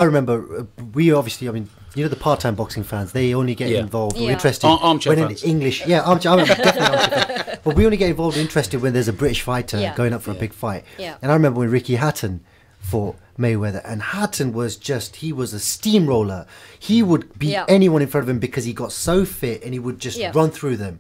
I remember we obviously, I mean, you know, the part-time boxing fans, they only get involved or interested armchair when fans. in English. Yeah, armchair. I'm definitely armchair fan. But we only get involved and interested when there's a British fighter going up for a big fight. Yeah. And I remember when Ricky Hatton fought Mayweather, and Hatton was he was a steamroller. He would beat anyone in front of him because he got so fit and he would just run through them.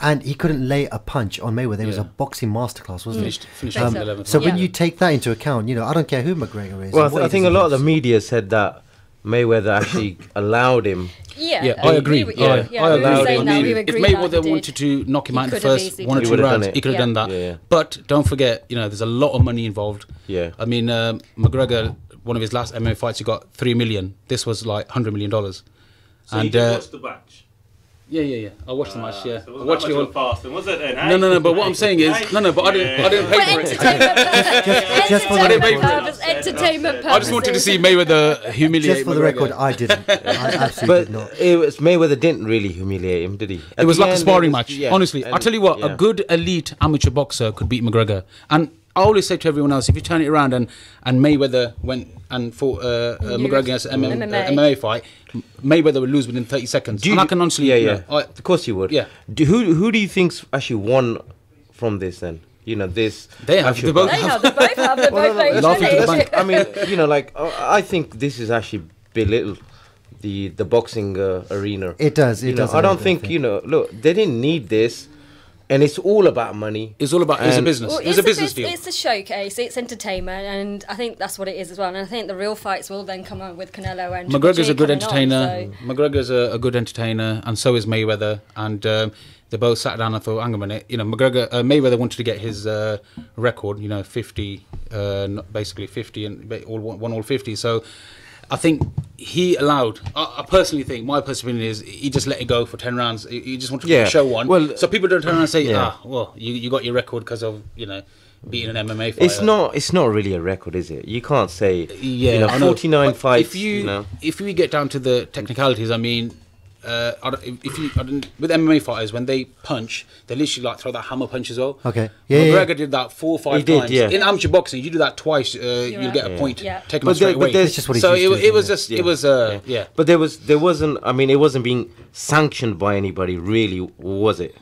And he couldn't lay a punch on Mayweather. It was a boxing masterclass, wasn't it? Finished 11th. So when you take that into account, you know, I don't care who McGregor is. Well, I think a lot of the media said that Mayweather actually allowed him. Yeah, I agree. I agree. If Mayweather wanted to knock him out in the first 1 or 2 rounds, he could have done that. Yeah. But don't forget, you know, there's a lot of money involved. Yeah. I mean, McGregor, one of his last MMA fights, he got $3 million. This was like $100 million. So you watched the match? Yeah. I watched the match. Yeah, So I watched it all fast. Was it then? No. But what I'm saying is, but I didn't pay for it. Just for entertainment purposes. I just wanted to see Mayweather humiliate. Just for the record, I didn't. I absolutely did not. Mayweather didn't really humiliate him, did he? It was like a sparring match. Honestly, I tell you what, a good elite amateur boxer could beat McGregor. And I always say to everyone else, if you turn it around and Mayweather went and fought McGregor against an MMA fight, Mayweather would lose within 30 seconds. And I can honestly... Of course you would. Yeah. Who do you think's actually won from this then? You know, this... They both have. I mean, you know, like, I think this is actually belittled the boxing arena. It does. It does. I don't think, you know, look, they didn't need this. And it's all about money. It's all about it's a business. Well, it's a business deal. It's a showcase. It's entertainment, and I think that's what it is as well. And I think the real fights will then come on with Canelo and McGregor's a good entertainer. On, so. McGregor's a good entertainer, and so is Mayweather. And they both sat down and thought, "Hang on a minute." You know, Mayweather wanted to get his record. You know, 50, basically 50, and won all 50. So. I think he allowed. I personally think my personal opinion is he just let it go for 10 rounds. He just wanted to show one. Well, so people don't turn around and say, you got your record because of beating an MMA fighter. It's not really a record, is it? You can't say 49 fights. If we get down to the technicalities, I mean. With MMA fighters, when they punch, they literally like throw that hammer punch as well. Okay. McGregor did that 4 or 5 times. In amateur boxing, you do that twice, you'll get a point taken off straight away. That's just what But there wasn't. I mean, it wasn't being sanctioned by anybody, really, was it?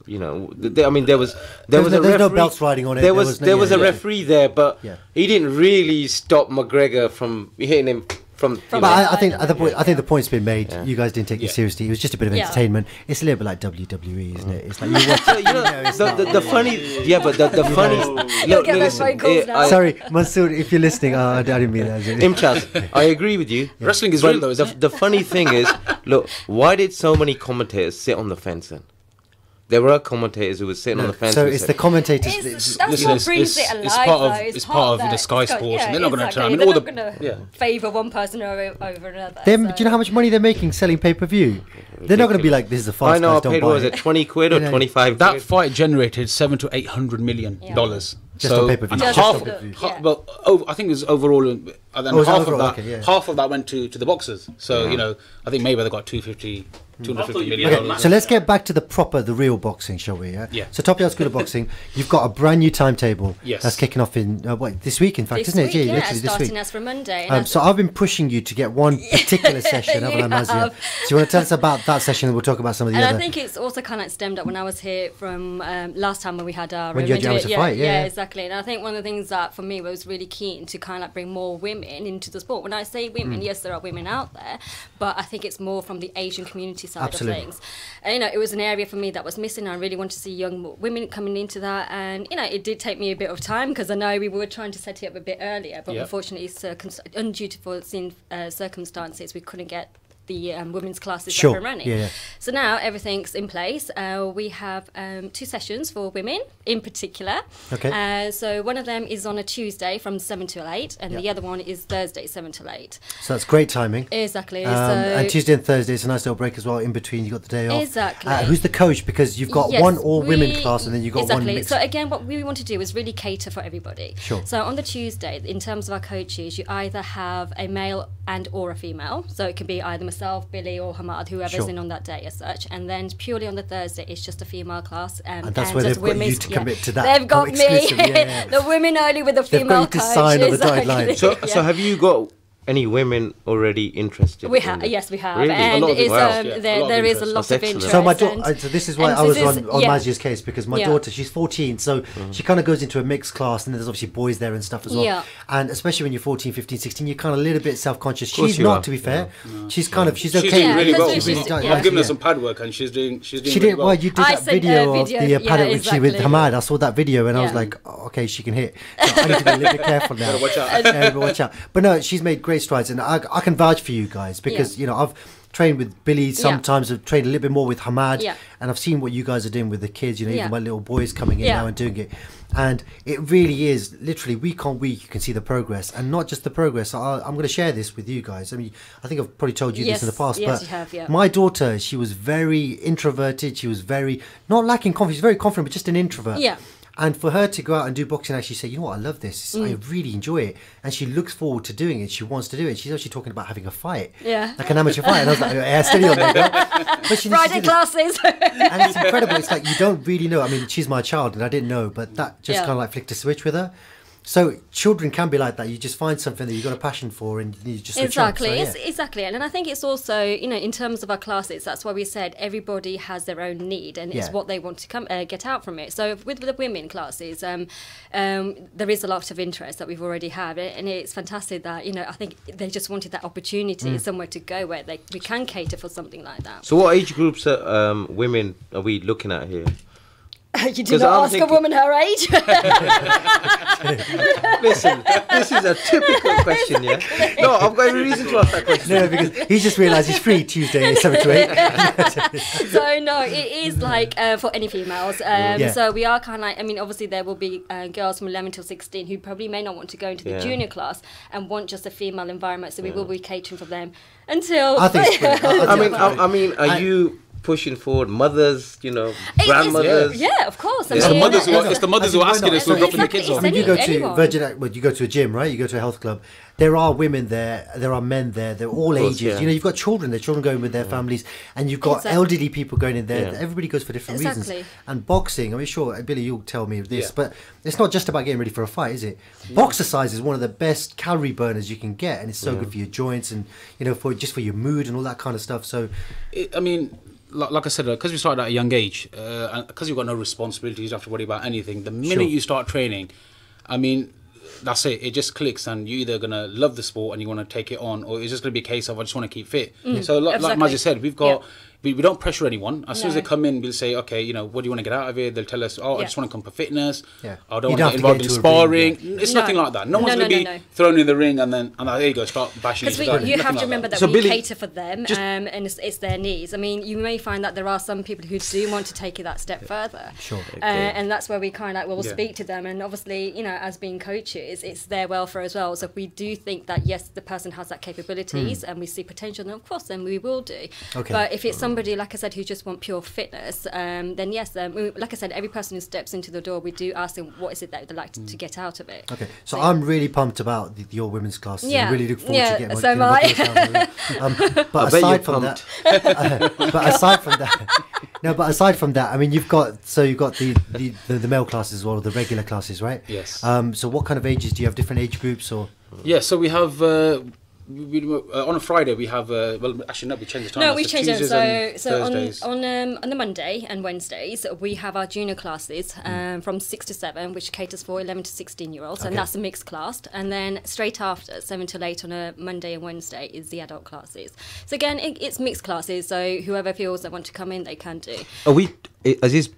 You know, I mean, there was a referee. No belts riding on it. There was a referee there, but he didn't really stop McGregor from hitting him. But I think the point's been made. Yeah. You guys didn't take it seriously. It was just a bit of entertainment. It's a little bit like WWE, isn't it? It's like you watch, the funny, but the funny. Look, listen, sorry, Mansoor, if you're listening, I didn't mean that. Imtiaz, I agree with you. Yeah. Wrestling is real, though. The funny thing is, look, why did so many commentators sit on the fence then? There were commentators who were sitting on the fence. So it's the commentators. That's what brings it alive. It's part of the Sky Sports, and they're not going to turn. They're not going to favour one person over another. Do you know how much money they're making selling pay-per-view? They're not going to be like, this is a fast. I know. I paid, what was it, 20 quid or 25? That fight generated $700 to $800 million. Just on pay-per-view. I think it was overall, and then half of that went to the boxers. So I think Mayweather got $250 million. Okay, so let's get back to the real boxing, shall we? Yeah. So Top Yard School of Boxing, you've got a brand new timetable. Yes. That's kicking off in this week, in fact, isn't it? Yeah, literally starting as from Monday. So I've been pushing you to get one particular session, haven't I, Mazia? So you want to tell us about that session, and we'll talk about some of the other. I think it's also kind of stemmed up when I was here from last time when we had our when you had your amateur fight. Yeah, exactly. And I think one of the things that for me was really keen to kind of bring more women into the sport. When I say women, yes, there are women out there, but I think it's more from the Asian community side of things. And it was an area for me that was missing. I really wanted to see young women coming into that, and it did take me a bit of time because I know we were trying to set it up a bit earlier, but unfortunately, undutiful circumstances, we couldn't get the women's classes up and running. So now everything's in place. We have 2 sessions for women in particular. Okay. So one of them is on a Tuesday from 7 till 8, and the other one is Thursday 7 till 8. So that's great timing. Exactly. And Tuesday and Thursday is a nice little break as well. In between, you got the day off. Exactly. Who's the coach? Because you've got one all-women class, and then you've got one mixed. So again, what we want to do is really cater for everybody. Sure. So on the Tuesday, in terms of our coaches, you either have a male and or a female. So it can be either myself, Billy, or Hamad, whoever's in on that day as such. And then purely on the Thursday, it's just a female class. And that's where they've got you to commit to that. They've got me. The women only with the female coach. They've got you to sign on the dotted line. So have you got any women already interested? We have, yes, we have, Really? and A lot of it's, interest. there is a lot That's of excellent. interest. So my and- so this is why and I was this on is- yeah. Majia's case, because my Yeah. daughter, she's 14, so she kind of goes into a mixed class, and there's obviously boys there and stuff as well. Yeah. And especially when you're 14, 15, 16, you're kind of a little bit self-conscious. course She's you not, are. to be fair. She's She's okay. doing really Yeah, well. because she's- I've yeah. given her Yeah. some pad work, and she's doing She really did. well. Well, you did I that sent video a of video, the yeah, paddock Richie with exactly. Hamad. I saw that video and I was Yeah. like, oh, okay, she can hit. So I need to be a little bit careful now. Watch out. Yeah, but watch out. But no, she's made great strides, and I can vouch for you guys because you know I've trained with Billy. Sometimes I've trained a little bit more with Hamad, Yeah. and I've seen what you guys are doing with the kids. You know, Yeah. even my little boys coming in Yeah. now and doing it, and it really is literally week on week you can see the progress, and not just the progress. I'm going to share this with you guys. I mean, I think I've probably told you this in the Yes, past, yes, but you have, yeah. my daughter, she was very introverted. She was very not lacking confidence, very confident, but just an introvert. Yeah. And for her to go out and do boxing, actually say, you know what, I love this. I really enjoy it. And she looks forward to doing it. She wants to do it. She's actually talking about having a fight. Yeah. Like an amateur fight. And I was like, yeah, steady on there, girl. But she needs to Friday do this. classes. And it's incredible. It's like you don't really know. I mean, she's my child and I didn't know, but that just Yeah. kind of like flicked a switch with her. So children can be like that. You just find something that you've got a passion for and you just switch on. Exactly, So, yeah. exactly, and I think it's also, you know, in terms of our classes, that's why we said everybody has their own need and it's Yeah. what they want to come get out from it. So with the women classes, there is a lot of interest that we've already had, and it's fantastic that, you know, I think they just wanted that opportunity, somewhere to go where we can cater for something like that. So what age groups women are we looking at here? You do 'Cause not I'm ask a thinking- woman her age. Listen, this is a typical question, yeah? No, I've got every reason to ask that question. No, because he's just realised he's free Tuesday, 7 to 8. So no, it is like for any females. Yeah. So we are kind of like, I mean, obviously there will be girls from 11 till 16 who probably may not want to go into the Yeah. junior class and want just a female environment. So we will be catering for them until. I think it's brilliant. I mean, are you pushing forward mothers, you know, It's- grandmothers? Yeah, of course. I It's mean, the mothers who it's- are, it's the mothers who are Why asking not? us. We're dropping the kids Exactly, off. I mean, you go to anyone. Virgin, well, you go to a gym, right? You go to a health club. There are women there, there are men there, they're all course, ages. yeah. You know, you've got children, the children going with their families, and you've got Exactly. elderly people going in there. Yeah. Everybody goes for different reasons. Exactly. And boxing, I mean, sure, Billy, you'll tell me this, Yeah. but it's not just about getting ready for a fight, is it? Boxercise is one of the best calorie burners you can get, and it's so good for your joints and, you know, for just for your mood and all that kind of stuff. So, I mean, like I said, because we started at a young age, and because you've got no responsibilities, you don't have to worry about anything. The minute Sure. you start training, I mean, that's it. It just clicks, and you're either gonna love the sport and you want to take it on, or it's just gonna be a case of I just want to keep fit. So, like exactly. Mazzy said, we've got. Yeah. We don't pressure anyone. As soon as No. they come in, we'll say, okay, you know, what do you want to get out of it? They'll tell us, oh, I Yeah. just want to come for fitness. Yeah. I You don't want don't to have get to involved get in into a ring, sparring. It's No. nothing like that. No one's No, going to no, be no. thrown in the ring and then, there you go, start bashing Because each other. you Nothing have to like remember that So we Billy, cater for them, and it's their needs. I mean, you may find that there are some people who do want to take it that step further. Sure. And that's where we kind of will Yeah. speak to them. And obviously, you know, as being coaches, it's their welfare as well. So if we do think that, yes, the person has that capabilities and we see potential, then of course, then we will do. Okay. But if it's somebody, like I said, who just want pure fitness, then yes, like I said, every person who steps into the door, we do ask them what is it that they'd like to get out of it. okay. So I'm really pumped about your women's classes. Yeah. I really look forward Yeah, to getting so am I. But I bet you're aside from that, but aside from that, no, but aside from that, I mean, you've got the male classes as well, the regular classes, right? Yes. So what kind of ages do you have? Different age groups or? Yeah, so we have on a Friday we have well actually no, we changed the time. No, we So changed them. Tuesdays and So Thursdays. on the Monday and Wednesdays we have our junior classes from 6 to 7, which caters for 11 to 16-year-olds, and Okay. that's a mixed class. And then straight after 7 till 8 on a Monday and Wednesday is the adult classes. So again, it's mixed classes. So whoever feels they want to come in, they can do. Is this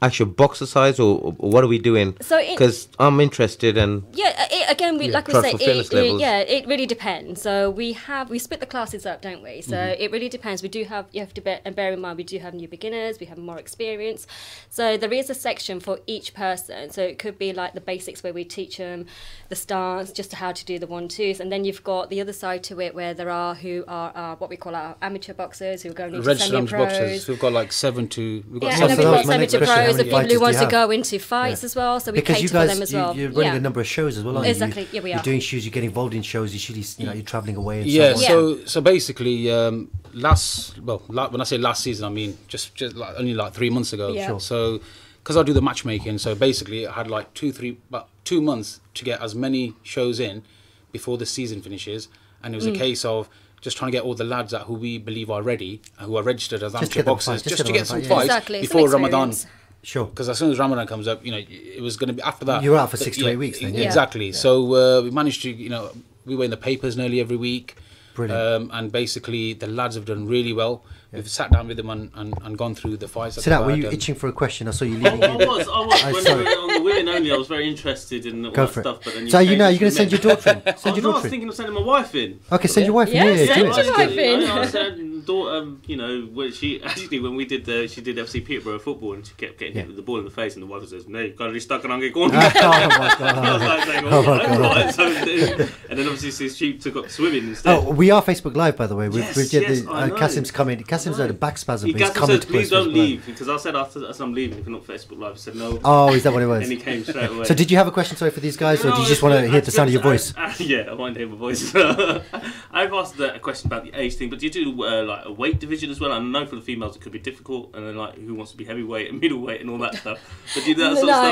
actual boxercise or what are we doing? So it- Because I'm interested and Yeah, again, like we Try say, for fitness levels. it really depends. So we split the classes up, don't we? So Mm-hmm. it really depends. You have to bear in mind, we do have new beginners, we have more experience. So there is a section for each person. So it could be like the basics where we teach them the stance, just how to do the 1-2s, and then you've got the other side to it where there are who are what we call our amateur boxers who are going into Registered amateur boxers. semi-pros. We've got like 7 to. We've got Yeah, So and then that we've was got my next amateur question, how pros, the many people fighters who do want you to have? go into fights as well. So we Because cater you for them guys, as well. you're running Yeah. a number of shows as well, aren't you? Exactly, yeah, we You're are. doing shows, you get involved in shows, usually, you know, you're travelling away and Yeah, so on. Yeah. so basically, when I say last season, I mean just like only like 3 months ago. Yeah. Sure. So, because I do the matchmaking, so basically I had like 2 months to get as many shows in before the season finishes, and it was a case of just trying to get all the lads who we believe are ready, who are registered as amateur boxers, just to get some fights before Ramadan. Sure. Because as soon as Ramadan comes up, it was going to be after that. You're out for 6 to 8 weeks then. Exactly. Yeah. So we managed to, we were in the papers nearly every week. Brilliant. And basically the lads have done really well. We've sat down with them and gone through the fights. So were you itching for a question? I saw you leaving. I was. When we were on the women only, I was very interested in all that stuff. But then so you're going to send your daughter in? I was thinking of sending my wife in. Okay, send your wife in. Yeah, do your wife in. I said, daughter, when she did FC Peterborough football and she kept getting hit with the ball in the face, and the wife says, "No, you've got to be stuck and go on." Oh my God. I was like saying, "Oh my God." And then obviously she took up swimming instead. Oh, we are Facebook Live, by the way. Kasim's coming. Kasim's had a back spasm. He said, "Please don't leave," because I said after I'm leaving, if you're not Facebook Live. I said no. Oh, is that what it was? And he came straight away. So did you have a question, sorry, for these guys, or do you just want to hear the sound of your voice? Yeah, I want to hear my voice. I've asked a question about the age thing, but do you do like a weight division as well? I know for the females it could be difficult, and then like who wants to be heavyweight and middleweight and all that stuff. But do you do that sort of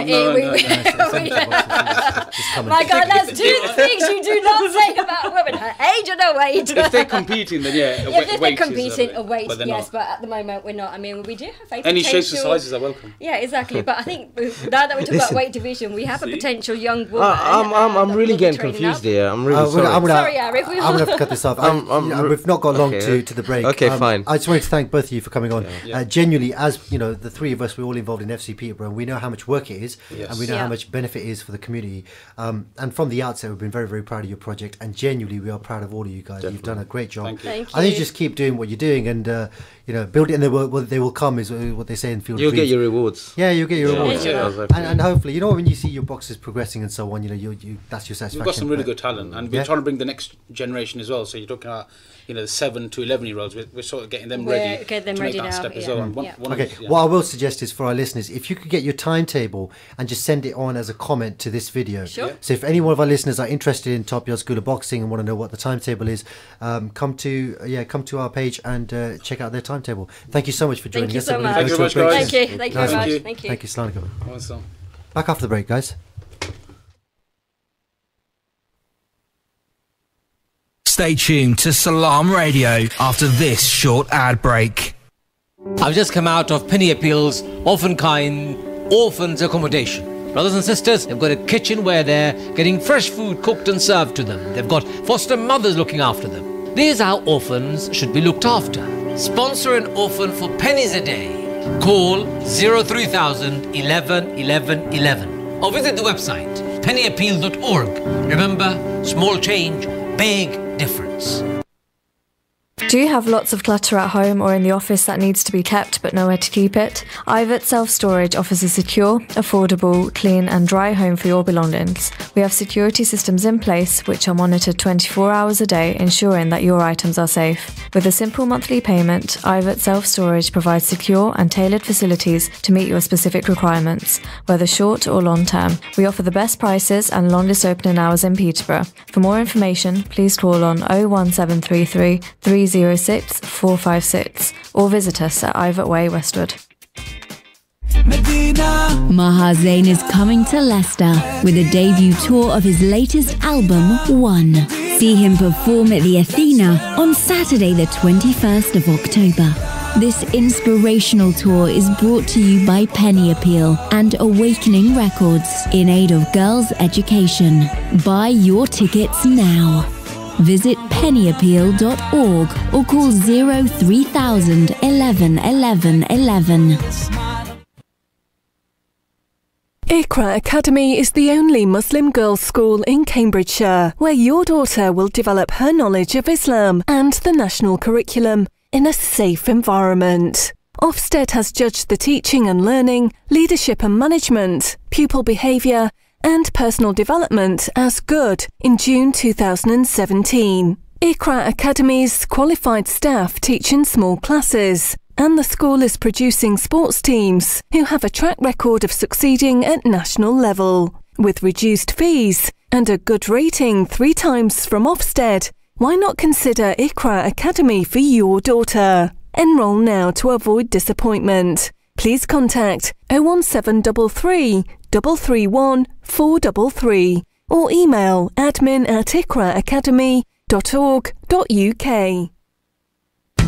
stuff? My God, that's two things you do not say about women: her age and her weight. If they're competing, then if they're competing, a weight, yes. But at the moment, we're not. I mean, we do have a any shapes and sizes are welcome. Yeah, exactly. But I think now that we're talking about weight division, we have a potential young woman. I'm really getting confused here. I'm really sorry. Sorry, Arif. I'm going to have to cut this off. We've not got long to the break. Okay, fine. I just wanted to thank both of you for coming on. Genuinely, as the three of us, we're all involved in FC Peterborough, and we know how much work it is, and we know how much benefit it is for the community. And from the outset, we've been very, very proud of your project, and genuinely, we are proud of all of you guys. Definitely. You've done a great job. Thank you. Thank I think you just keep doing what you're doing, and build it, and they will come, is what they say in Field of You'll Dreams. get your rewards. Yeah, you'll get your rewards. Yeah. And hopefully, when you see your boxes progressing and so on, you that's your satisfaction. We've got some really good talent, and we're trying to bring the next generation as well. So you're talking about, the 7 to 11-year-olds. We're sort of getting them ready to make that step as well. What I will suggest is for our listeners, if you could get your timetable and just send it on as a comment to this video. Sure. So if any one of our listeners are interested in Top Yard School of Boxing and want to know what the timetable is, come to our page and check out their timetable. Thank you so much for joining us. Thank you so much. Thank you very much, guys. Thank you very much. Thank you. Thank you, Salaam. Awesome. Back after the break, guys. Stay tuned to Salaam Radio after this short ad break. I've just come out of Penny Appeal's orphans accommodation. Brothers and sisters, they've got a kitchen where they're getting fresh food cooked and served to them. They've got foster mothers looking after them. These are how orphans should be looked after. Sponsor an orphan for pennies a day. Call 03000 11 11 11 or visit the website pennyappeal.org. Remember, small change, big difference. Do you have lots of clutter at home or in the office that needs to be kept but nowhere to keep it? Ivet Self-Storage offers a secure, affordable, clean and dry home for your belongings. We have security systems in place which are monitored 24 hours a day, ensuring that your items are safe. With a simple monthly payment, Ivet Self-Storage provides secure and tailored facilities to meet your specific requirements, whether short or long term. We offer the best prices and longest opening hours in Peterborough. For more information, please call on 01733 306 456 or visit us at Ivet Way, Westwood. Maha Zain is coming to Leicester with a debut tour of his latest album, One. See him perform at the Athena on Saturday the 21st of October. This inspirational tour is brought to you by Penny Appeal and Awakening Records in aid of girls' education. Buy your tickets now. Visit pennyappeal.org or call 03000 11 11 11. Iqra Academy is the only Muslim girls' school in Cambridgeshire where your daughter will develop her knowledge of Islam and the national curriculum in a safe environment. Ofsted has judged the teaching and learning, leadership and management, pupil behaviour and personal development as good in June 2017. Iqra Academy's qualified staff teach in small classes, and the school is producing sports teams who have a track record of succeeding at national level. With reduced fees and a good rating 3 times from Ofsted, why not consider Iqra Academy for your daughter? Enroll now to avoid disappointment. Please contact 01733 331 433 or email admin@iqraacademy.co.uk. eaglefoods.org.uk.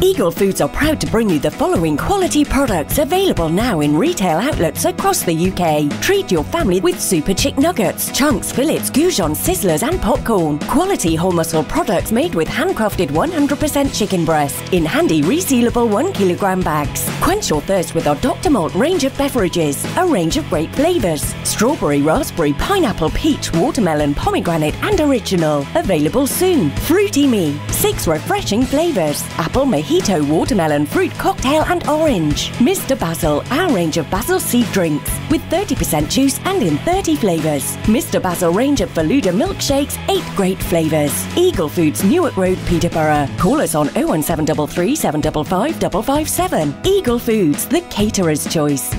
Eagle Foods are proud to bring you the following quality products available now in retail outlets across the UK. Treat your family with Super Chick Nuggets, chunks, fillets, goujons, sizzlers and popcorn. Quality whole muscle products made with handcrafted 100% chicken breast in handy resealable 1 kilogram bags. Quench your thirst with our Dr. Malt range of beverages, a range of great flavours. Strawberry, raspberry, pineapple, peach, watermelon, pomegranate and original. Available soon. Fruity Me, 6 refreshing flavours. Apple, mojito, watermelon, fruit cocktail and orange. Mr. Basil, our range of basil seed drinks with 30% juice and in 30 flavours. Mr. Basil range of Faluda milkshakes, 8 great flavours. Eagle Foods, Newark Road, Peterborough. Call us on 01733 755 557. Eagle Foods, the caterer's choice.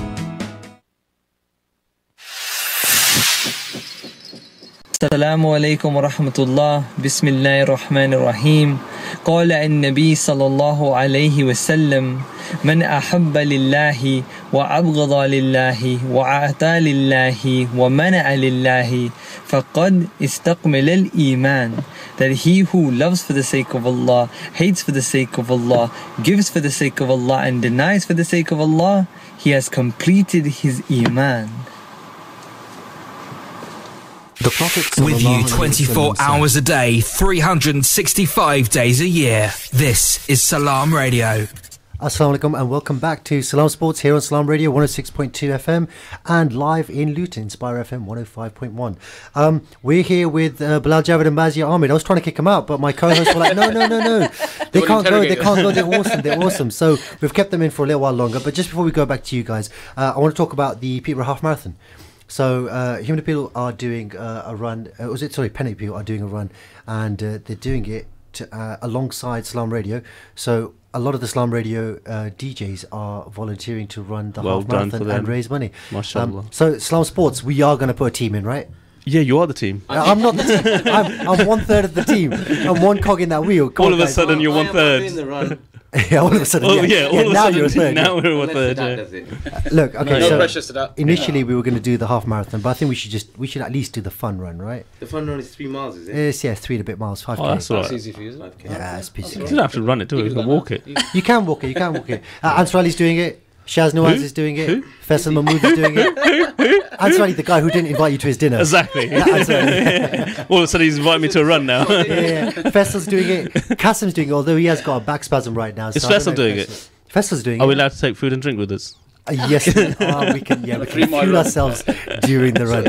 السلام عليكم ورحمة الله بسم الله الرحمن الرحيم قال النبي صلى الله عليه وسلم من أحب لله وأبغض لله وأعطى لله ومنع لله فقد استكمل الإيمان. That he who loves for the sake of Allah, hates for the sake of Allah, gives for the sake of Allah and denies for the sake of Allah, he has completed his Iman. With you 24 hours a day, 365 days a year. This is Salaam Radio. Assalamu alaikum and welcome back to Salaam Sports here on Salaam Radio 106.2 FM and live in Luton, Inspire FM 105.1. We're here with Bilal Javed and Mazia Ahmed. I was trying to kick them out, but my co-hosts were like, no. They can't go, they're awesome. So we've kept them in for a little while longer. But just before we go back to you guys, I want to talk about the Peterborough Half Marathon. So Human Appeal are doing a run, Penny Appeal are doing a run, and they're doing it alongside Salaam Radio. So a lot of the Salaam Radio DJs are volunteering to run the half marathon and raise money. MashaAllah. So Salaam Sports, we are going to put a team in, right? Yeah, you are the team. I'm not the team. I'm 1/3 of the team. I'm one cog in that wheel. All of a sudden, you're 1/3. Yeah, all of a sudden. All of now a you're a sudden, third. now we're 1/3. Look, okay. No so pressure to that. Initially, we were going to do the half marathon, but I think we should at least do the fun run, right? The fun run is 3 miles, is it? Yeah, 3 and a bit miles, 5k. Oh, that's all right. That's easy for you, isn't it? Yeah, it's easy. You don't have to run it, do you? You can walk it. You can walk it. Ansar Ali's doing it. Shaz Nawaz is doing it. Who? Faisal Mahmood is doing it. Ansar Ali, the guy who didn't invite you to his dinner. Exactly. All of a sudden, he's inviting me to a run now. Yeah. Faisal's doing it. Kasim's doing it, although he has got a back spasm right now. Is Faisal doing it? Faisal's doing it. Are we allowed to take food and drink with us? Yes, we can fuel ourselves during the run.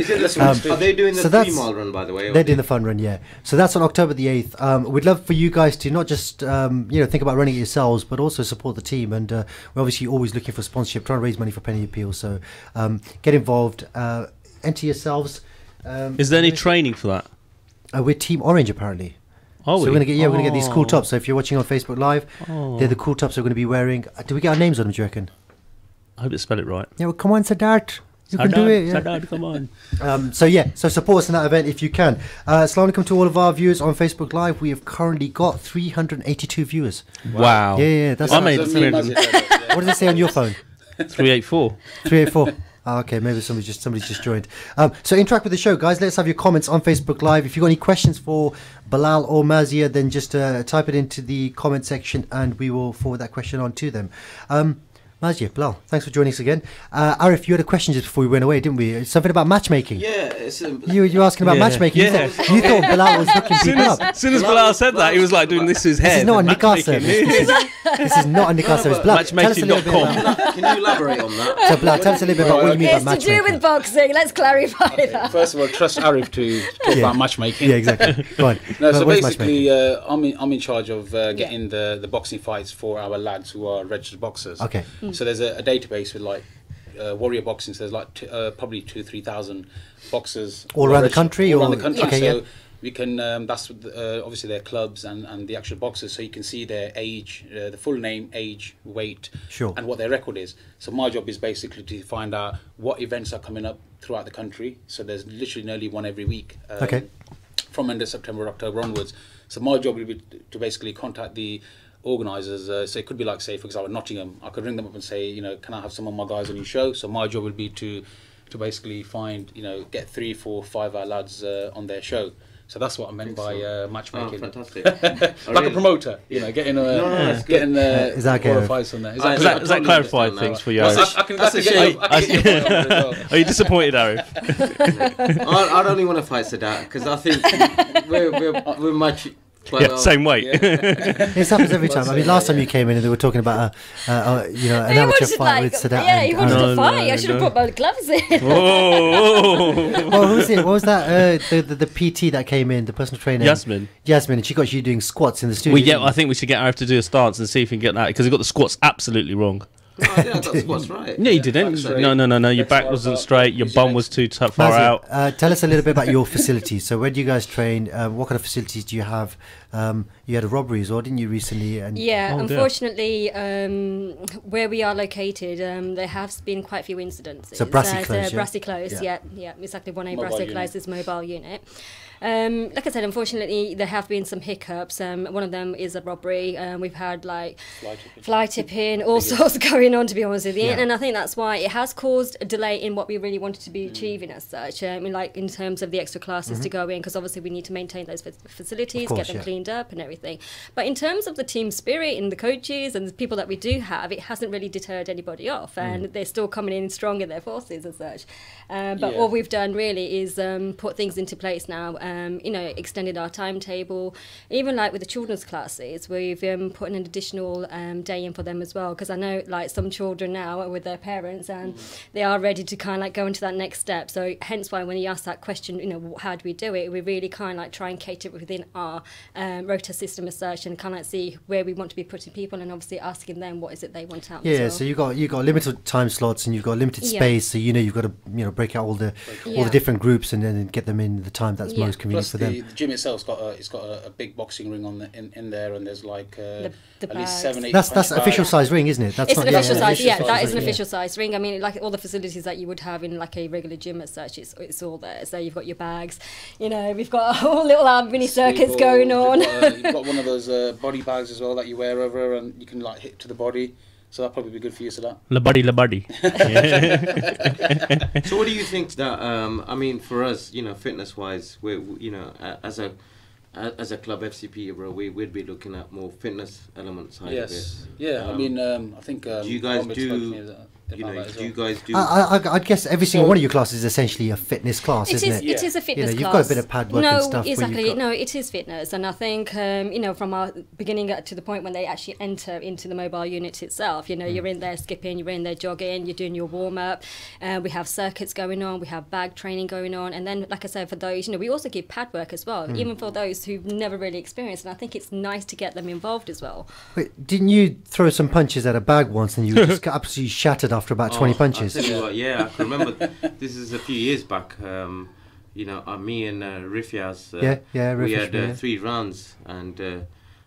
Are they doing the 3 mile run, by the way? They're doing the fun run, yeah. So that's on October the 8th. We'd love for you guys to not just think about running it yourselves, but also support the team. And we're obviously always looking for sponsorship, trying to raise money for Penny Appeal. So get involved, enter yourselves. Is there any training for that? We're Team Orange, apparently. Oh, so we're gonna get these cool tops. So if you're watching on Facebook Live, they're the cool tops we're going to be wearing. Do we get our names on them? Do you reckon? I hope you spell it right. Yeah, well, come on, Sadat. You can do it. Yeah. Sadat, come on. So support us in that event if you can. Assalamu alaikum to all of our viewers on Facebook Live. We have currently got 382 viewers. Wow. Yeah. That's I made What does it say on your phone? 384. 384. Okay, maybe somebody's just joined. So interact with the show, guys. Let's have your comments on Facebook Live. If you've got any questions for Bilal or Mazia, then just type it into the comment section and we will forward that question on to them. Mazia, Bilal, thanks for joining us again. Arif, you had a question just before we went away, didn't we? Something about matchmaking. Yeah. You were asking about matchmaking. Yeah. You thought Bilal was hooking people up. As soon as Bilal said that, he was like doing this his head. This is not a nikah service. This is not a nikah service. Bilal, matchmaking.com. Can you elaborate on that? So Bilal, tell us a little bit about what you mean by It's to matchmaking. do with boxing. Let's clarify that. First of all, trust Arif to talk about matchmaking. Yeah, exactly. Go on. No, so What is basically, I'm in charge of getting the boxing fights for our lads who are registered boxers. Okay. So there's a database with like Warrior Boxing. So there's like probably 2,000-3,000 boxers all around the country. All around the country. Okay, so we can. That's obviously their clubs and the actual boxers. So you can see their age, the full name, age, weight, and what their record is. So my job is basically to find out what events are coming up throughout the country. So there's literally nearly one every week. From end of September, October onwards. So my job will be to basically contact the organisers. So it could be like, say, for example, Nottingham. I could ring them up and say, can I have some of my guys on your show? So my job would be to basically find, get 3, 4, 5 our lads on their show. So that's what I meant by matchmaking. Oh, fantastic. Like a promoter, getting is that qualifies on there. Does that clarify things for you, Arif? Are you disappointed, Arif? I'd only want to fight Sadat because I think we're much. Same weight. This happens every time. I mean, last time you came in and they were talking about an amateur fight with Sadat. Yeah, he wanted to fight. I should have put my gloves in. Whoa. Well, who was it? What was that? The PT that came in, the personal trainer. Yasmin, and she got you doing squats in the studio. I think we should get Arif to do a stance and see if we can get that because he got the squats absolutely wrong. No, I got squats right. No, you didn't. No. Your back wasn't straight. Your bum was too far out. Tell us a little bit about your facilities. So, where do you guys train? What kind of facilities do you have? You had a robbery as well, didn't you, recently? Unfortunately, where we are located, there have been quite a few incidences. So, Brassy Close. Brassy Close, yeah, exactly. 1A Brassy Close is mobile unit. Like I said, unfortunately, there have been some hiccups. One of them is a robbery. We've had fly tipping, all sorts going on, to be honest with you. And I think that's why it has caused a delay in what we really wanted to be achieving as such. In terms of the extra classes to go in, because obviously we need to maintain those facilities, get them cleaned up and everything. But in terms of the team spirit and the coaches and the people that we do have, it hasn't really deterred anybody off, and they're still coming in strong in their forces as such. But what we've done really is put things into place now. Extended our timetable. Even with the children's classes, we've put an additional day in for them as well, because I know some children now are with their parents and they are ready to kind of go into that next step. So hence why when you ask that question, how do we do it, we really kind of try and cater it within our rota system as such, and kind of see where we want to be putting people, and obviously asking them what is it they want out. So you got limited time slots and you've got limited space, so you've got to break out all the different groups and then get them in the time that's most convenient for them. The gym itself's got a big boxing ring in there, and there's at least 7, 8. That's an official size ring, isn't it? It's an official size. That is an official size ring. I mean, all the facilities that you would have in a regular gym as such, it's all there. So you've got your bags. We've got whole little mini circuits going on. You've got one of those body bags as well that you wear over, and you can hit to the body. So that'll probably be good for you, Sadat. La body. So what do you think that, for us, fitness-wise, as a club FCP, bro, we'd be looking at more fitness element side of it. Yeah, I think... do you guys do... I'd guess every single one of your classes is essentially a fitness class, isn't it? It is a fitness class. You've got a bit of pad work and stuff. Exactly. No, it is fitness. And I think, from our beginning to the point when they actually enter into the mobile unit itself, you're in there skipping, you're in there jogging, you're doing your warm-up. We have circuits going on, we have bag training going on. And then, like I said, for those, we also give pad work as well, even for those who've never really experienced. And I think it's nice to get them involved as well. Wait, didn't you throw some punches at a bag once and you just got absolutely shattered after about 20 punches? I tell you what, I can remember. This is a few years back. Me and Rifiaz, we had 3 rounds, and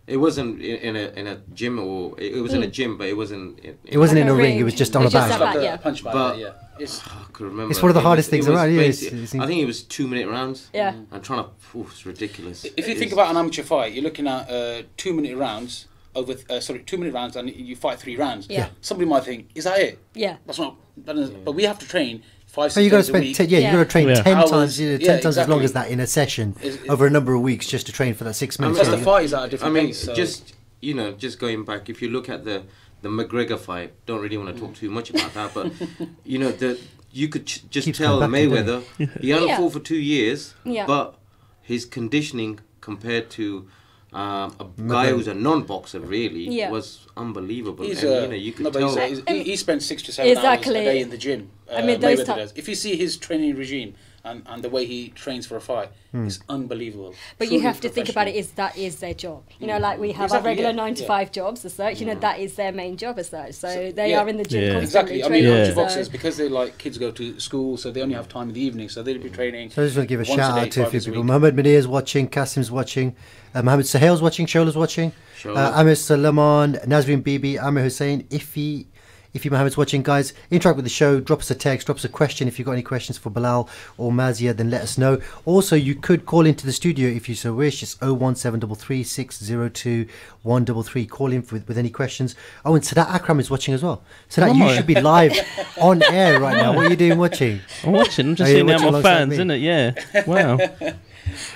it wasn't in a gym, or it was in a gym, but it wasn't. It wasn't in a ring. It was just on a bag. A punch bag. But I can remember. It's one of the hardest things around. I think it was 2-minute rounds. Yeah. I'm trying to. It's ridiculous. If you think about an amateur fight, you're looking at 2-minute rounds. 2-minute rounds, and you fight 3 rounds. Yeah. Somebody might think, is that it? Yeah. That's not. But we have to train 5, 6 so you got to days a spend week. you got to train 10 times, 10 times as long exactly. as that in a session over a number of weeks just to train for that 6 minutes. Plus the fight is at a different pace. So. Just going back, if you look at the McGregor fight, don't really want to talk too much about that, but you could just tell Mayweather he only fought for 2 years, but his conditioning compared to a guy who's a non-boxer was unbelievable. He's you could tell. He spent 6 to 7 hours a day in the gym. Mayweather does. If you see his training regime and the way he trains for a fight, it's unbelievable. But you have to think about it, that is their job. We have our regular 9 to 5 jobs as such. That is their main job as such. So they are in the gym constantly training. Amateur boxers, because kids go to school, so they only have time in the evening, so they'll be training. So I just want to give a shout out to a few people. Mohammed Munir's watching, Kasim's watching, Mohammed Sahel's watching, Shola's watching, Amir Salaman, Nazreen Bibi, Amir Hussein, Ifi Mohammed's watching. Guys, interact with the show, drop us a text, drop us a question. If you've got any questions for Bilal or Mazia, then let us know. Also, you could call into the studio if you so wish. It's 01733 602 133. Call in with any questions. Oh, and Sadat Akram is watching as well. Sadat, you should be live on air right now. What are you doing watching? I'm watching. I'm just seeing out my fans, isn't it? Yeah. Wow.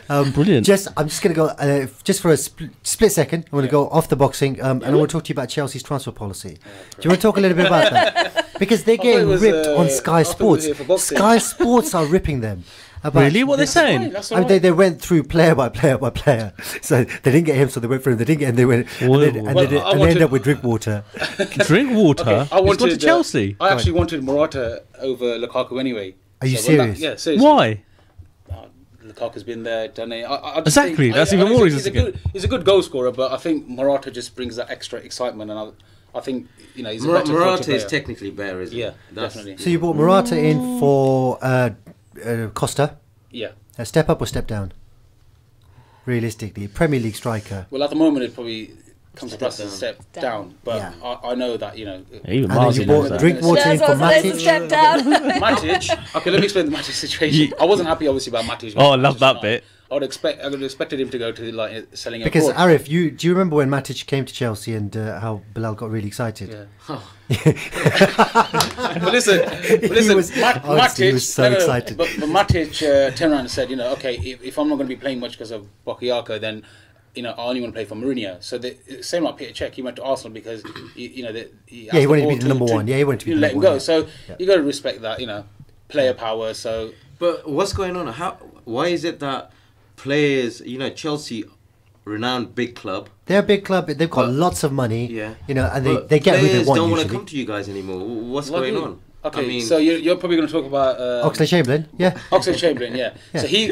Brilliant. I'm just going to go just for a split second. I'm going to go off the boxing, and I want to talk to you about Chelsea's transfer policy. Do you want to talk a little bit about that? Because they're getting ripped on Sky Sports. Sky Sports are ripping them. Really? What they're saying? They went through player by player by player. So they didn't get him, so they went through him. They didn't get him, they went, and they ended up with Drinkwater. Drinkwater? Okay, He's gone to Chelsea? I actually wanted Morata over Lukaku anyway. Are you serious? Yeah, seriously. Why? Lukaku's been there, done it. Exactly, that's even more reason. He's a good goal scorer, but I think Morata just brings that extra excitement, and I think he's a better Morata is technically better, isn't he? Yeah, definitely. So you brought Morata in for Costa. Yeah. Step up or step down? Realistically, Premier League striker. Well, at the moment it probably comes across as a step down, but I know that even and then you bought Drinkwater in for Matic. Matic. Okay, let me explain the Matic situation. I wasn't happy, obviously, about Matic. Oh, I love that bit. I would expected him to go to selling because abroad. Arif, do you remember when Matic came to Chelsea and how Bilal got really excited? Yeah. But listen, Matic, he was so excited. But Matic turned around and said, okay, if I'm not going to be playing much because of Bakayoko, then I only want to play for Mourinho. So same like Peter Cech, he went to Arsenal because he wanted to be the number one. Yeah, he wanted to be let him go. So you got to respect that, player power. So, but what's going on? Why is it that players, Chelsea, renowned big club. They're a big club. They've got lots of money. Yeah. And they get who they want. Players don't want to come to you guys anymore. What's going on? Okay, so you're probably going to talk about Oxlade-Chamberlain, yeah. Oxlade-Chamberlain, yeah.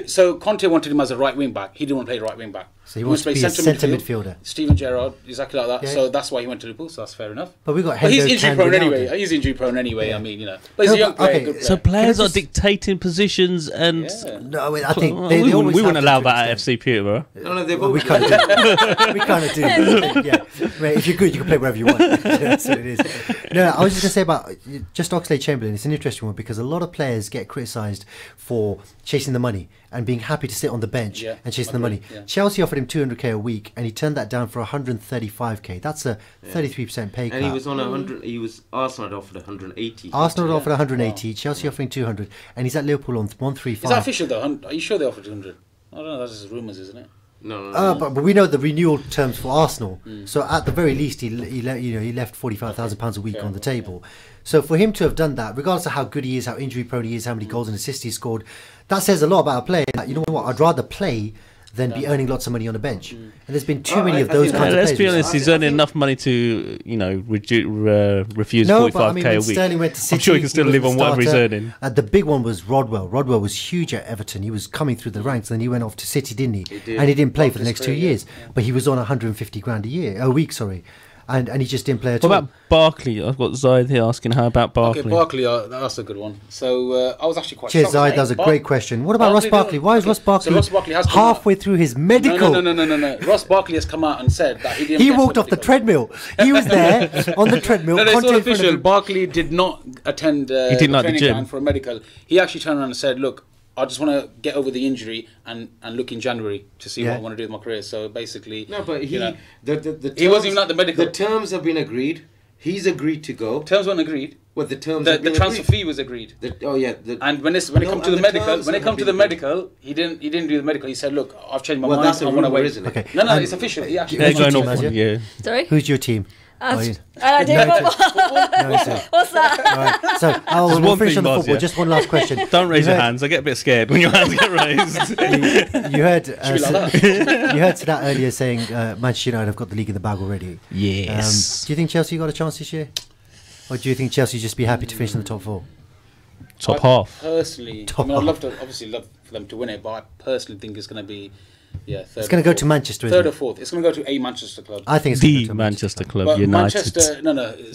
So Conte wanted him as a right wing back. He didn't want to play right wing back. So he wants to be a centre midfielder. Steven Gerrard, exactly like that. Yeah. So that's why he went to Liverpool. So that's fair enough. But we got. But he's injury prone anyway. He's injury prone anyway. Yeah. I mean, But he's a young player. Good player. So players are dictating positions, and no, I think we wouldn't allow that at FC Peterborough. No, we kind of do. Yeah, if you're good, you can play wherever you want. That's what it is. No, I was just going to say about just Oxlade-Chamberlain. It's an interesting one because a lot of players get criticised for chasing the money and being happy to sit on the bench and chasing the money. Yeah. Chelsea offered him 200k a week, and he turned that down for 135k. That's a 33% pay cut. And he was on 100. Arsenal had offered 180. Arsenal had offered 180. Wow. Chelsea offering 200, and he's at Liverpool on 135. Is that official though? Are you sure they offered 200? I don't know. That's just rumours, isn't it? No. But we know the renewal terms for Arsenal. So at the very least, he left £45,000 a week on the table. Yeah. So for him to have done that, regardless of how good he is, how injury prone he is, how many goals and assists he scored, that says a lot about a player. You know what? I'd rather play than be earning lots of money on a bench. And there's been too many of those kinds of players. Let's be honest, he's earning enough money to, refuse 45k a week. Sterling went to City, I'm sure he can still live on whatever he's earning. The big one was Rodwell. Rodwell was huge at Everton. He was coming through the ranks, then he went off to City, didn't he? And he didn't play for the next 2 years. But he was on 150 grand a week. And he just didn't play at all. What about Barkley? I've got Zaid here asking how about Barkley. Okay, Barkley, that's a good one. So I was actually quite shocked. Zaid, that was a great question. What about Ross Barkley? Why is Ross Barkley halfway through his medical? No. Ross Barkley has come out and said that he didn't. He walked off the treadmill. He was there on the treadmill. No, it's not official. Barkley did not attend the training ground for a medical. He actually turned around and said, "Look, I just want to get over the injury and look in January to see what I want to do with my career." So basically, no, but he he wasn't even at the medical. The terms have been agreed. He's agreed to go. Terms weren't agreed. Well, the terms. The transfer fee was agreed. And when it come to the medical, he didn't do the medical. He said, "Look, I've changed my mind. That's I want to wait." Isn't it? Okay. No, it's official. He actually. They're going off. Yeah. Sorry. Who's your team? What's that? Right. So we'll finish on the football. Just one last question. Don't raise your hands. I get a bit scared when your hands get raised. You heard Sadat earlier saying Manchester United have got the league in the bag already. Yes. Do you think Chelsea got a chance this year, or do you think Chelsea just be happy to finish in the top four? Top half. Personally, I'd love for them to win it, but I personally think it's going to be. Yeah, it's going to go to Manchester. Third or fourth. It's going to go to a Manchester club. I think it's the Manchester club. But United.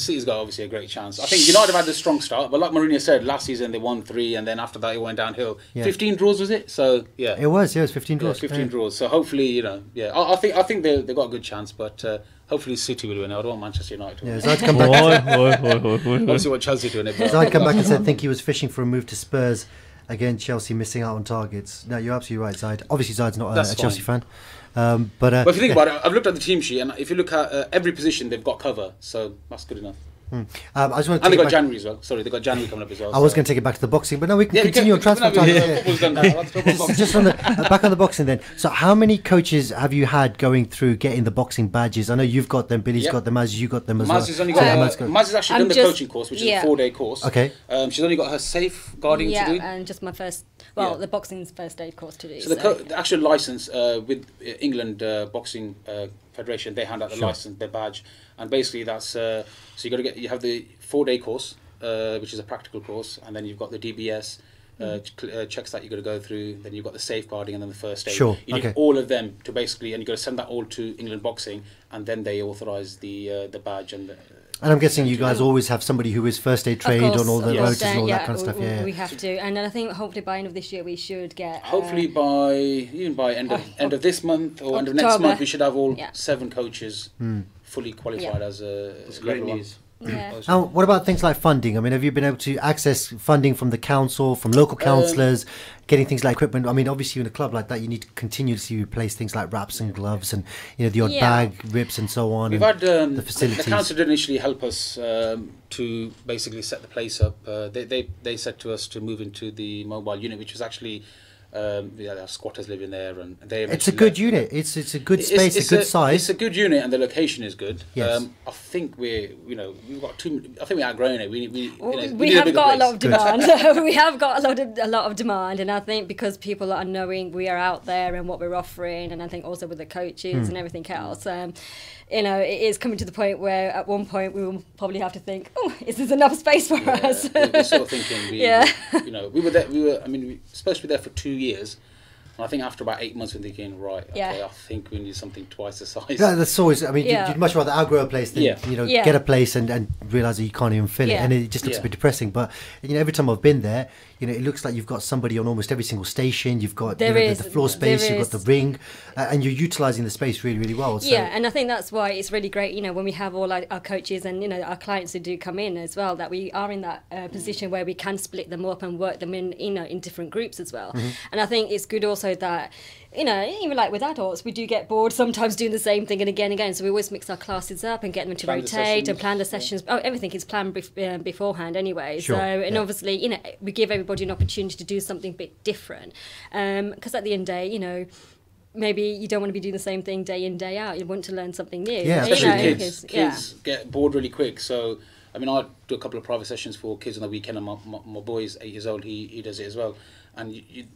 City's got obviously a great chance. I think United have had a strong start, but like Mourinho said, last season they won 3, and then after that it went downhill. 15 draws was it? So yeah, it was 15 draws. 15 draws. So hopefully, I think they've got a good chance, but hopefully City will win. I don't want Manchester United to win. I'd come back. Obviously, want Chelsea to win it. I'd come back and said, think he was fishing for a move to Spurs. Again, Chelsea missing out on targets. No, you're absolutely right, Zaid. Obviously, Zaid's not a Chelsea fan. But if you think about it, I've looked at the team sheet, and if you look at every position, they've got cover, so that's good enough. I just want to and they got January as well. Sorry, they got January coming up as well. I was going to take it back to the boxing, but no, we can continue on transfer time. Just on back on the boxing then. So how many coaches have you had going through getting the boxing badges? I know you've got them, Billy's got them, Maz, you got them as well. Maz has actually done the coaching course, which is a 4-day course. Okay. She's only got her safeguarding to do. Yeah, and just my first, the boxing's first aid course to do. So the actual license with England Boxing Federation, they hand out the license, their badge, and basically that's so you have the 4-day course, which is a practical course, and then you've got the DBS checks that you've got to go through. Then you've got the safeguarding, and then the first aid. Sure. You need all of them to basically, and you've got to send that all to England Boxing, and then they authorise the badge and. And I'm guessing you guys always have somebody who is first aid trained on all the rotors and all that kind of stuff. We have to, and then I think hopefully by end of this year we should get. Hopefully by end of this month or end of next month we should have all 7 coaches fully qualified as a. It's great news. Yeah. And what about things like funding? I mean, have you been able to access funding from the council, from local councillors, getting things like equipment? I mean, obviously in a club like that, you need to continuously replace things like wraps and gloves and the odd bag rips and so on. We've had the facilities. The council did initially help us to basically set the place up. They said to us to move into the mobile unit, which was actually. Our squatters live in there, and it's a good unit. It's a good space, a good size. It's a good unit, and the location is good. Yes. I think we've got too. I think we're outgrown it. We have got a lot of demand. We have got a lot of demand, and I think because people are knowing we are out there and what we're offering, and I think also with the coaches and everything else. It is coming to the point where at one point we will probably have to think, oh, is this enough space for us? We're sort of thinking, we were there. We were supposed to be there for 2 years. And I think after about 8 months, we're thinking, right, okay, I think we need something twice the size. Yeah, that's always. I mean, you'd much rather outgrow a place than get a place and realise that you can't even fill it, and it just looks a bit depressing. But every time I've been there, it looks like you've got somebody on almost every single station. You've got the floor space, you've got the ring, and you're utilising the space really, really well. So. Yeah, and I think that's why it's really great. When we have all our coaches and our clients who do come in as well, that we are in that position where we can split them up and work them in different groups as well. Mm-hmm. And I think it's good also that. Even like with adults, we do get bored sometimes doing the same thing and again. So we always mix our classes up and get them to rotate and plan the sessions. Everything is planned beforehand anyway. Sure. So, obviously, we give everybody an opportunity to do something a bit different. Because at the end of the day, maybe you don't want to be doing the same thing day in, day out. You want to learn something new. Yeah, especially kids get bored really quick. So, I do a couple of private sessions for kids on the weekend, and my boy's 8 years old. He does it as well. And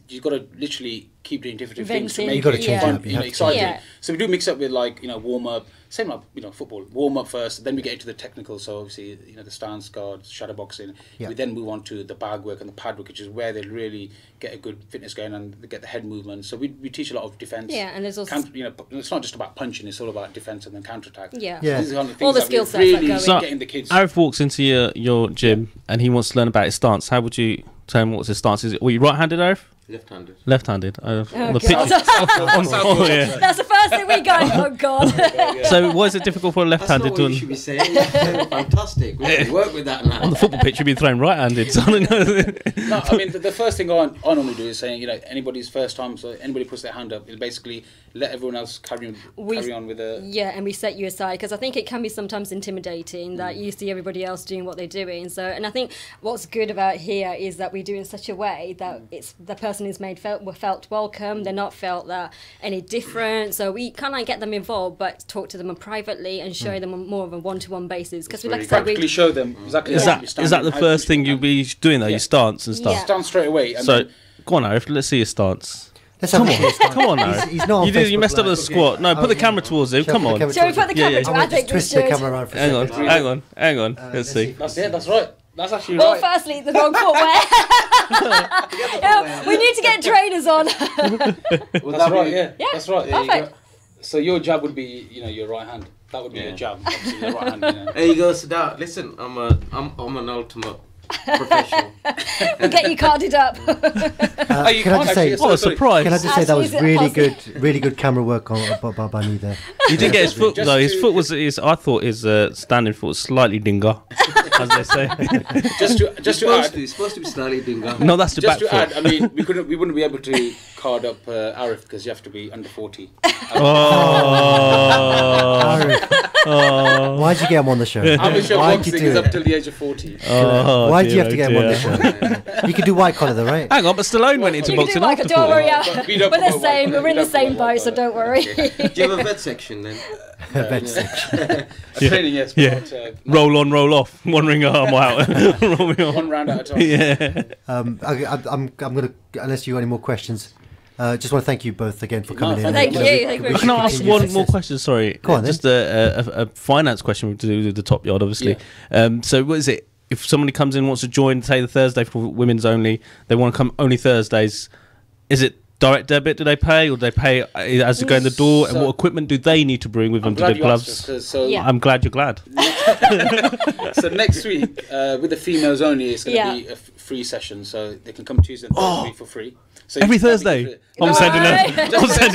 you've got to literally keep doing different things to make it fun, exciting. Yeah. So we do mix up with warm up, same like football, warm up first, then we get into the technical. So obviously the stance guards, shadow boxing. Yeah. We then move on to the bag work and the pad work, which is where they really get a good fitness going and they get the head movement. So we teach a lot of defense. Yeah, and there's also it's not just about punching; it's all about defense and then counter attack. Yeah, so these are kind of all the skill sets really that so getting the kids. Arif walks into your gym and he wants to learn about his stance. How would you tell him what's his stance? Were you right-handed, Arif? Left-handed. Left-handed. On the picture. That's the first thing we go. Oh God. So, why is it difficult for a left-handed to? That's not what you should be saying. Fantastic. We should work with that now. On the football pitch, you'd be thrown right-handed. So no, the first thing I normally do is saying, anybody's first time, so anybody puts their hand up, it'll basically let everyone else carry on with the. Yeah, and we set you aside because I think it can be sometimes intimidating that you see everybody else doing what they're doing. So, and I think what's good about here is that we do in such a way that it's the person is felt welcome. They're not felt that any different. So we kind of get them involved, but talk to them privately and show them on more of a one-to-one basis. Because we practically show them exactly. Is that the first thing you'll be doing though? Your stance and stuff. Yeah. Stance straight away. And so go on, Arif. Let's see your stance. Come on, Arif. He's not. You messed up the squat. No, put the camera towards him. Come on. Shall we put the camera to? I think twist the camera around for a second. Hang on. Let's see. That's it. That's right. That's actually right. Well, firstly, the wrong footwear. We need to get trainers on. That's right, yeah. That's right. Perfect. So your jab would be, your right hand. That would be your jab. Obviously, your right hand. There you go, Sadat. Listen, I'm an ultimate professional. We'll get you carded up. Can I just say, surprise! Can I just say that was really good camera work by me there. He didn't get his foot though. His foot was I thought his standing foot was slightly dinger, as they say. Just to add, it's supposed to be slightly dinger. No, that's the back foot. Add, we wouldn't be able to card up Arif because you have to be under 40. Oh, Oh. Why'd you get him on the show? Amateur Why'd boxing you do is it? up till the age of 40. Oh, Why'd you dear, have to get him on the show? You could do white collar though, right? Hang on, but Stallone went into boxing after. Don't worry, We don't we're the promote same. white We're in the collar. same boat, so don't worry. Do you have a vet section then? Vet section. Training, yes. Yeah. But, Roll on, roll off. One ring arm out. Roll me on. one round at a time. Yeah. I'm gonna, unless you got any more questions. Just want to thank you both again for coming in. Thank you. Thank you. Can I ask one more question? Sorry. Go on, just a finance question to do with the Top Yard, obviously. So what is it? If somebody comes in and wants to join, say the Thursday for women's only, they want to come only Thursdays, is it direct debit do they pay, or do they pay as they go in the door? And what equipment do they need to bring with them to do gloves? I'm glad you're glad. So next week, with the females only, it's going to be a free session, so they can come Tuesday and Thursday for free. So every Thursday? I'm sending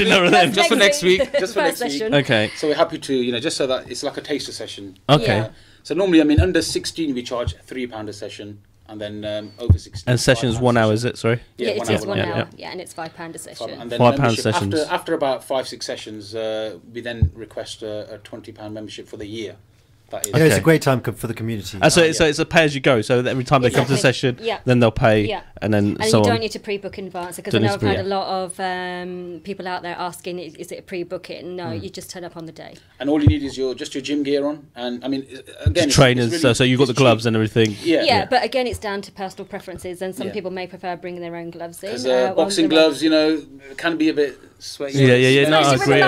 her then. Just for next week. Just for next week. Okay. So we're happy to, just so that it's like a taster session. Okay. So normally, under 16 we charge £3 a session, and then over 16. And session's 1 hour, is it? Sorry. Yeah, it is 1 hour. Yeah, and it's £5 a session. And then £5 sessions. After about 5-6 sessions, we then request a £20 membership for the year. That is. It's a great time for the community. So it's a pay as you go. So every time they come to the session, then they'll pay, and then and so you on. don't need to pre-book in advance, because I know I've had a lot of people out there asking, is it a pre-booking? No, you just turn up on the day. And all you need is your gym gear on, and I mean, again, trainers. It's really, so you've got the gloves and everything. Yeah, but again, it's down to personal preferences, and some people may prefer bringing their own gloves in. Because boxing gloves, can be a bit sweaty. Yeah. No, I agree.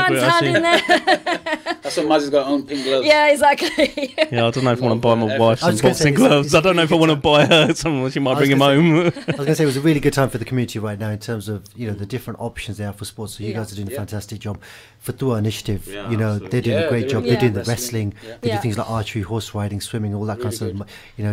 That's what Maz has got her own pink gloves. Yeah, exactly. Yeah, I don't know if I want to buy my wife some boxing gloves. I don't know if I want to buy her some. She might bring him home. I was going to say it was a really good time for the community right now in terms of the different options they have for sports. So you guys are doing a fantastic job. Fatua Initiative, they're doing a great job. They're doing the wrestling. They do things like archery, horse riding, swimming, all that kind of stuff.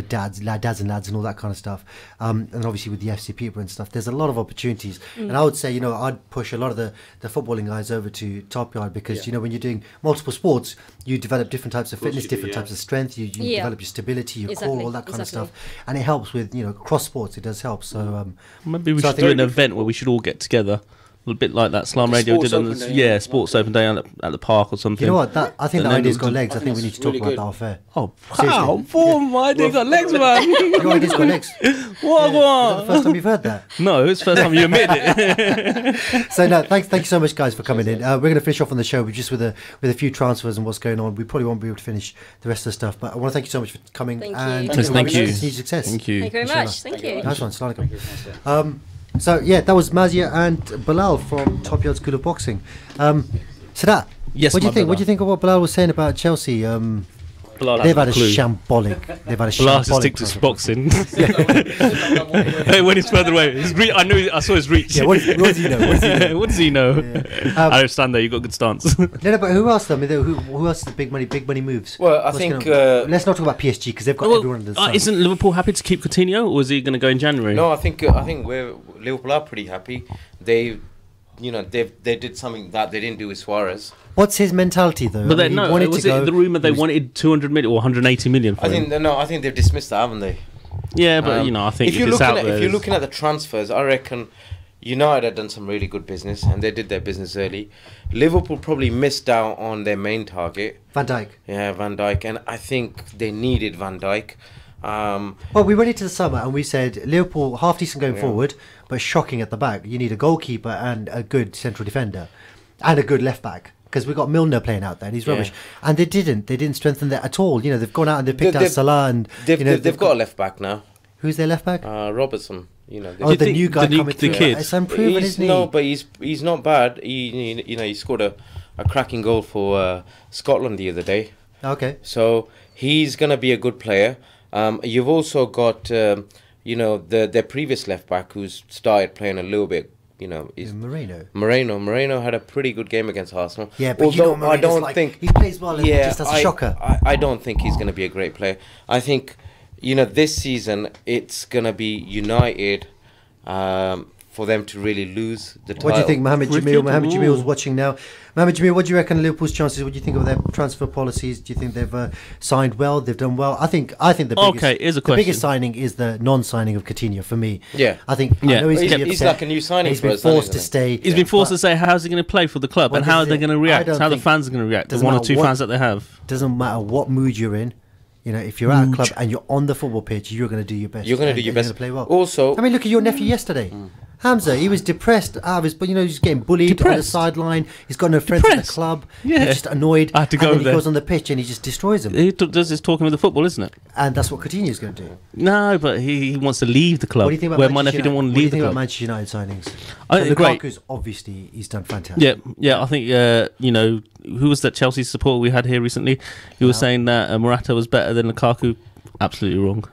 Dads and lads and all that kind of stuff. And obviously with the FC people and stuff, there's a lot of opportunities. And I would say, I'd push a lot of the footballing guys over to Top Yard, because when you're doing multiple sports, you develop different types of fitness, different types of strength. You develop your stability, your core, all that kind of stuff, and it helps with cross sports. It does help. So maybe we should do an event where we should all get together. A bit like that Salaam Radio did on the Sports Open Day at the park or something. You know what? I think that idea's got legs. I think we need to talk about that off air. Oh, wow! Boom! My idea got legs, man. Your idea's got legs. What? Is that the first time you've heard that? No, it's the first time you admit it. So no, thank you so much, guys, for coming in. We're going to finish off on the show with a few transfers and what's going on. We probably won't be able to finish the rest of the stuff, but I want to thank you so much for coming. Thank and you. Thank you. Continued success. Thank you. Thank you very much. Thank you. Nice one, Salaam. So yeah, that was Mazia and Bilal from Top Yard School of Boxing. Sadat, yes, what do you think? What do you think of what Bilal was saying about Chelsea? They've had a shambolic. Bilal to stick to boxing. Hey, when he's further away, I saw his reach. Yeah, what does he know? What does he know? I don't stand there. You got a good stance. No, but who else? Who else is the big money moves? Well, I think let's not talk about PSG, because they've got everyone under the sun. Isn't Liverpool happy to keep Coutinho, or is he going to go in January? No, I think Liverpool are pretty happy. They did something that they didn't do with Suarez. What's his mentality though? But was it the rumour they wanted 200 million or 180 million for him? I think they've dismissed that, haven't they? Yeah, but I think if you're looking at the transfers, I reckon United had done some really good business, and they did their business early. Liverpool probably missed out on their main target, Van Dijk. Yeah, Van Dijk, and I think they needed Van Dijk. Well, we went into the summer and we said Liverpool half decent going forward, but shocking at the back. You need a goalkeeper and a good central defender, and a good left back. Because we got Milner playing out there, and he's rubbish. And they didn't strengthen that at all. They've gone out and they've picked out Salah, and they've got a left back now. Who's their left back? Robertson. The new guy coming through. Kid. It's unproven, isn't he? No, but he's not bad. He scored a cracking goal for Scotland the other day. Okay. So he's gonna be a good player. You've also got their previous left back who's started playing a little bit. Is Moreno had a pretty good game against Arsenal. Yeah, but I don't think he plays well. Just as a shocker. I don't think he's going to be a great player. I think this season it's going to be United for them to really lose the title. What do you think, Mohamed Jamil? Mohamed Jamil's watching now. Mohamed Jamil, what do you reckon Liverpool's chances? What do you think of their transfer policies? Do you think they've signed well? They've done well? I think the biggest signing is the non-signing of Coutinho for me. Yeah, I think. Yeah, I know he's like a new signing. He's been forced to stay. He's been forced to say how's he going to play for the club and how are they going to react? How the fans are going to react? The 1 or 2 fans that they have. Doesn't matter what mood you're in. You know, if you're at a club and you're on the football pitch, you're going to do your best. You're going to do your best. You're going to play well. Also, I mean, look at your nephew yesterday. Hamza, he was depressed but he's getting bullied on the sideline. He's got no friends at the club. Yeah. He's just annoyed. I had to go and then he goes on the pitch and he just destroys them. He does his talking with the football, isn't it? And that's what Coutinho's going to do. No, but he wants to leave the club. What do you think about where my nephew didn't want to leave the club? What do you think about Manchester United signings? I think Lukaku's obviously, he's done fantastic. Yeah. I think, who was that Chelsea supporter we had here recently? He was saying that Morata was better than Lukaku. Absolutely wrong.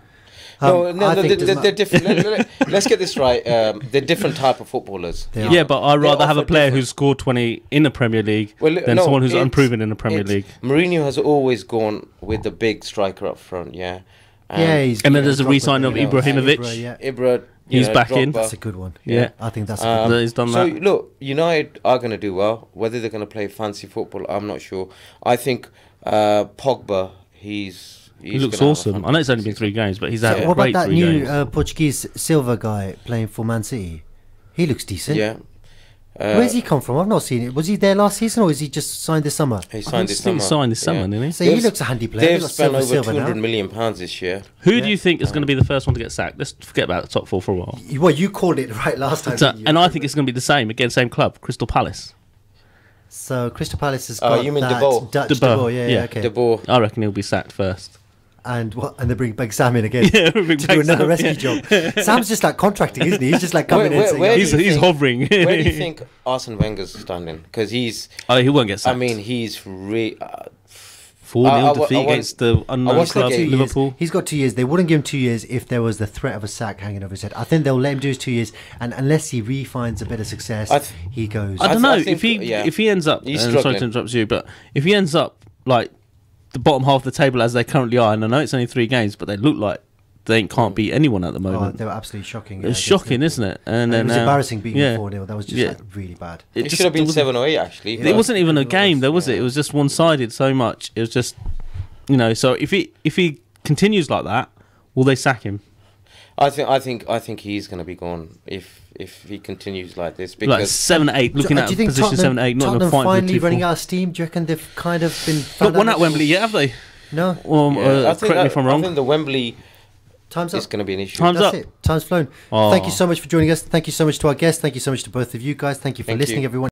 They're different. Let's get this right. They're different type of footballers. Yeah, but I'd rather have a player who's scored 20 in the Premier League than someone who's unproven in the Premier League. Mourinho has always gone with the big striker up front, yeah. And then there's a re-sign of Ibrahimovic. Ibra, he's back in. That's a good one. Yeah. I think that's a good one. He's done so, that. look, United are going to do well. Whether they're going to play fancy football, I'm not sure. I think Pogba, he looks awesome. I know it's only been 3 games, but he's had what great about that 3 new games. Portuguese Silva guy playing for Man City? He looks decent. Yeah. Where's he come from? I've not seen it. Was he there last season or is he just signed this summer? He signed this summer. Didn't he? So he looks a handy player. They've spent over £200 million this year. Who do you think is going to be the first one to get sacked? Let's forget about the top 4 for a while. Well, you called it right last time. And I think it's going to be the same, again, same club, Crystal Palace. So Crystal Palace has got you mean that De Boer? Dutch De Boer, yeah, okay. De Boer. I reckon he'll be sacked first. And they bring Big Sam in again to do another rescue job. Sam's just like contracting, isn't he? He's just like coming in. He's hovering. Where do you think Arsene Wenger's standing? Because he won't get sacked. I mean, he's 4-0 defeat against the unknown club, Liverpool. He's got 2 years. They wouldn't give him 2 years if there was the threat of a sack hanging over his head. I think they'll let him do his 2 years, and unless he finds a bit of success, he goes. I don't know if he ends up. Sorry to interrupt you, but if he ends up like the bottom half of the table as they currently are, and I know it's only 3 games, but they look like they can't beat anyone at the moment. They were absolutely shocking. It's shocking, isn't it? And then it was embarrassing beating 4-0. That was just really bad. It should have been 7 or 8 actually. It wasn't even a game, though, was it? It was just one-sided so much. It was just, So if he continues like that, will they sack him? I think he's going to be gone if he continues like this. Because like 7-8, looking at position 7-8, not Tottenham fighting finally running out of steam. Do you reckon they've kind of been? Not won at Wembley yet, have they? No. Correct me if I'm wrong. I think the Wembley. Time's up. It's going to be an issue. Time's up. Time's flown. Thank you so much for joining us. Thank you so much to our guests. Thank you so much to both of you guys. Thank you for listening, everyone.